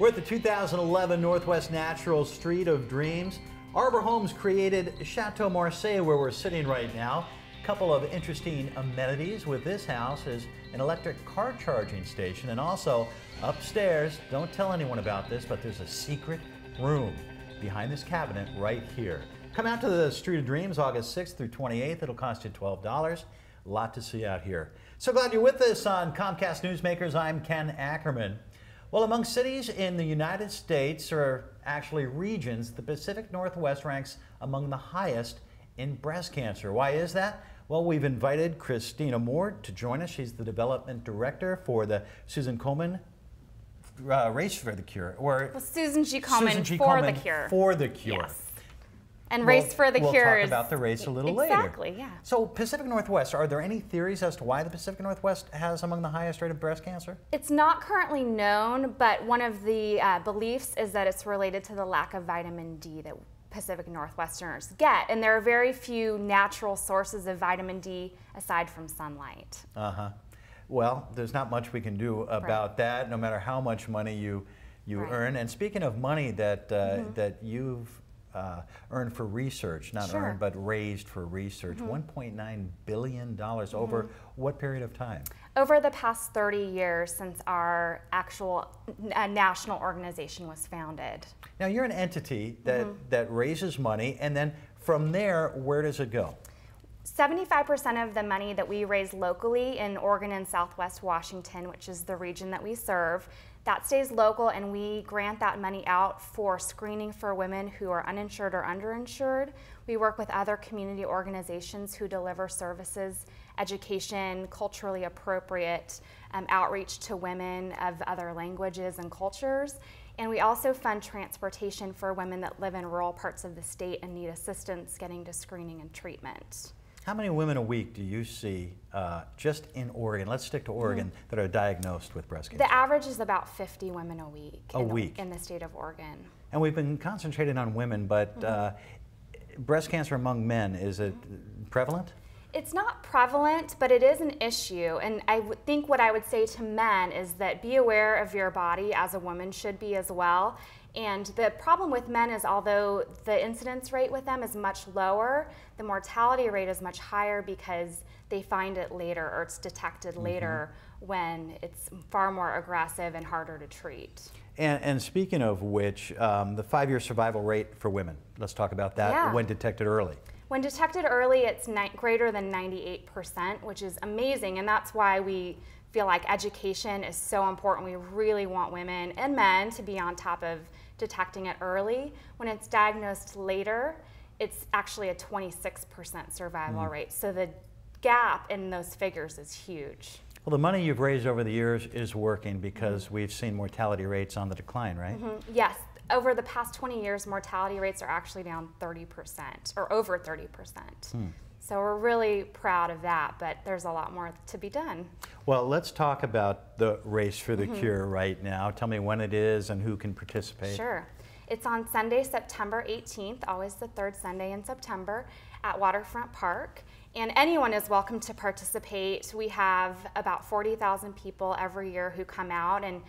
We're at the 2011 Northwest Natural Street of Dreams. Arbor Homes created Chateau Marseille, where we're sitting right now. A couple of interesting amenities with this house is an electric car charging station, and also upstairs, don't tell anyone about this, but there's a secret room behind this cabinet right here. Come out to the Street of Dreams August 6th through 28th. It'll cost you $12. A lot to see out here. So glad you're with us on Comcast Newsmakers. I'm Ken Ackerman. Well, among cities in the United States, or actually regions, the Pacific Northwest ranks among the highest in breast cancer. Why is that? Well, we've invited Cristina Moore to join us. She's the development director for the Susan Komen Race for the Cure. Or Susan G. Komen for the Cure. For the Cure. Yes. And Race for the Cure is... We'll talk about the race a little later. Exactly, yeah. So Pacific Northwest, are there any theories as to why the Pacific Northwest has among the highest rate of breast cancer? It's not currently known, but one of the beliefs is that it's related to the lack of vitamin D that Pacific Northwesterners get. And there are very few natural sources of vitamin D aside from sunlight. Well, there's not much we can do about that, no matter how much money you earn. And speaking of money that, that you've earned for research, not earned, but raised for research, $1.9 billion over what period of time? Over the past 30 years since our actual national organization was founded. Now you're an entity that, that raises money, and then from there, where does it go? 75% of the money that we raise locally in Oregon and Southwest Washington, which is the region that we serve, that stays local, and we grant that money out for screening for women who are uninsured or underinsured. We work with other community organizations who deliver services, education, culturally appropriate outreach to women of other languages and cultures. And we also fund transportation for women that live in rural parts of the state and need assistance getting to screening and treatment. How many women a week do you see just in Oregon, let's stick to Oregon, that are diagnosed with breast cancer? The average is about 50 women a week. In the state of Oregon. And we've been concentrating on women, but breast cancer among men, is it prevalent? It's not prevalent, but it is an issue. And I think what I would say to men is that be aware of your body, as a woman should be as well. And the problem with men is, although the incidence rate with them is much lower, the mortality rate is much higher because they find it later, or it's detected later when it's far more aggressive and harder to treat. And speaking of which, the 5-year survival rate for women, let's talk about that when detected early. When detected early, it's greater than 98%, which is amazing, and that's why we feel like education is so important. We really want women and men to be on top of detecting it early. When it's diagnosed later, it's actually a 26% survival rate. So the gap in those figures is huge. Well, the money you've raised over the years is working because we've seen mortality rates on the decline, right? Yes. Over the past 20 years, mortality rates are actually down 30%, or over 30%. So we're really proud of that, but there's a lot more to be done. Well, let's talk about the Race for the Cure right now. Tell me when it is and who can participate. Sure. It's on Sunday, September 18th, always the third Sunday in September, at Waterfront Park. And anyone is welcome to participate. We have about 40,000 people every year who come out, and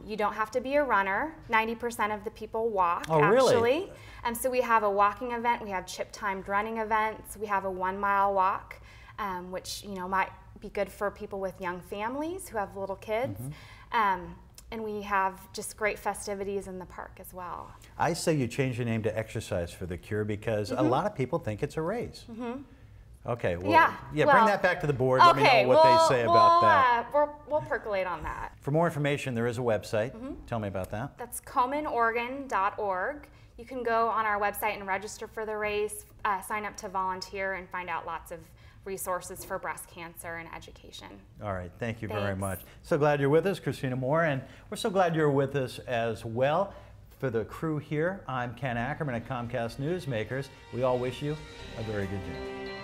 you don't have to be a runner. 90% of the people walk, actually. Really? So we have a walking event, we have chip-timed running events, we have a 1-mile walk, which might be good for people with young families who have little kids. And we have just great festivities in the park as well. I say you change your name to Exercise for the Cure because a lot of people think it's a race. Okay, well, bring that back to the board. Let me know what they say about that. We'll percolate on that. For more information, there is a website. Tell me about that. That's KomenOregon.org. You can go on our website and register for the race, sign up to volunteer, and find out lots of resources for breast cancer and education. All right, thank you very much. So glad you're with us, Cristina Moore, and we're so glad you're with us as well. For the crew here, I'm Ken Ackerman at Comcast Newsmakers. We all wish you a very good day.